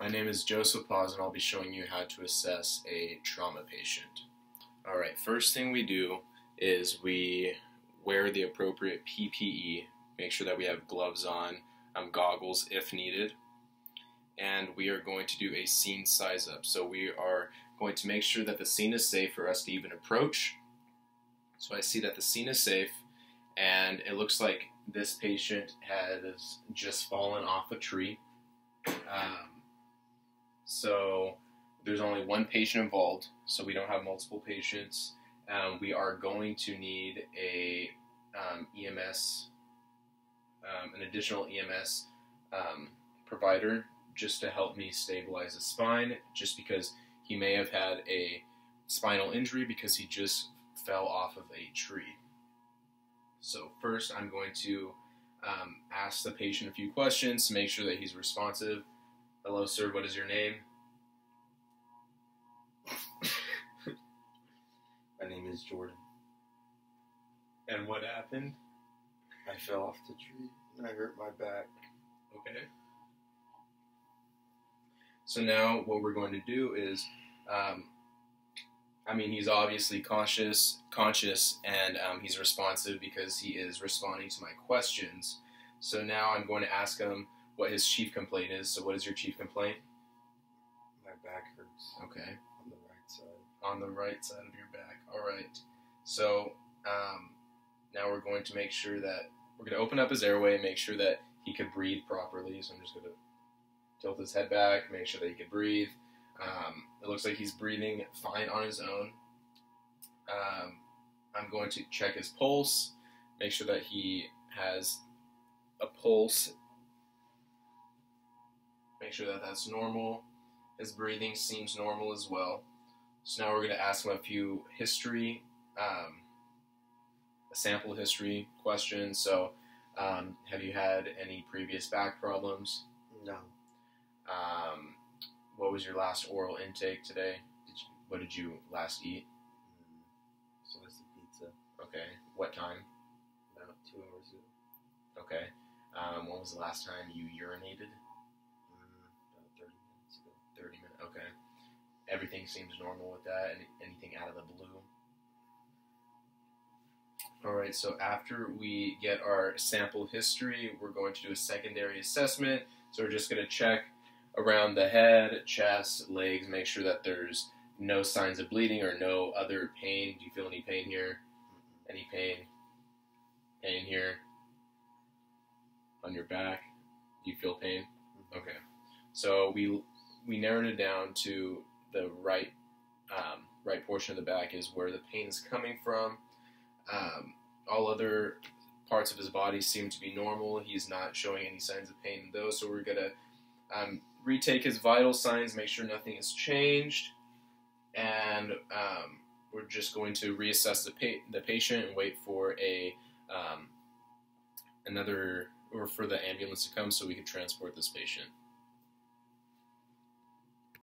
My name is Joseph Paz, and I'll be showing you how to assess a trauma patient. Alright, first thing we do is we wear the appropriate PPE, make sure that we have gloves on, goggles if needed, and we are going to do a scene size up. So we are going to make sure that the scene is safe for us to even approach. So I see that the scene is safe, and it looks like this patient has just fallen off a tree. So there's only one patient involved, so we don't have multiple patients. We are going to need a EMS, an additional EMS provider just to help me stabilize his spine, just because he may have had a spinal injury because he just fell off of a tree. So first I'm going to ask the patient a few questions to make sure that he's responsive. Hello, sir, what is your name? My name is Jordan. And what happened? I fell off the tree and I hurt my back. Okay. So now what we're going to do is, he's obviously conscious, and he's responsive because he is responding to my questions. So now I'm going to ask him what his chief complaint is. So what is your chief complaint? My back hurts. Okay. On the right side. On the right side of your back. All right. So now we're going to make sure that we're going to open up his airway and make sure that he could breathe properly. So I'm just going to tilt his head back, make sure that he can breathe. It looks like he's breathing fine on his own. I'm going to check his pulse, make sure that he has a pulse, make sure that that's normal. His breathing seems normal as well. So now we're going to ask him a few history, a sample history questions. So have you had any previous back problems? No. What was your last oral intake today? What did you last eat? Sliced pizza. Okay. What time? About 2 hours ago. Okay. When was the last time you urinated? About 30 minutes ago. 30 minutes. Okay. Everything seems normal with that. Anything out of the blue? Alright, so after we get our sample history, we're going to do a secondary assessment. So we're just going to check around the head, chest, legs, make sure that there's no signs of bleeding or no other pain. Do you feel any pain here? Any pain? Pain here? On your back? Do you feel pain? Okay. So we narrowed it down to the right portion of the back is where the pain is coming from. All other parts of his body seem to be normal. He's not showing any signs of pain in those, so we're going to retake his vital signs, make sure nothing has changed, and we're just going to reassess the patient and wait for for the ambulance to come so we can transport this patient.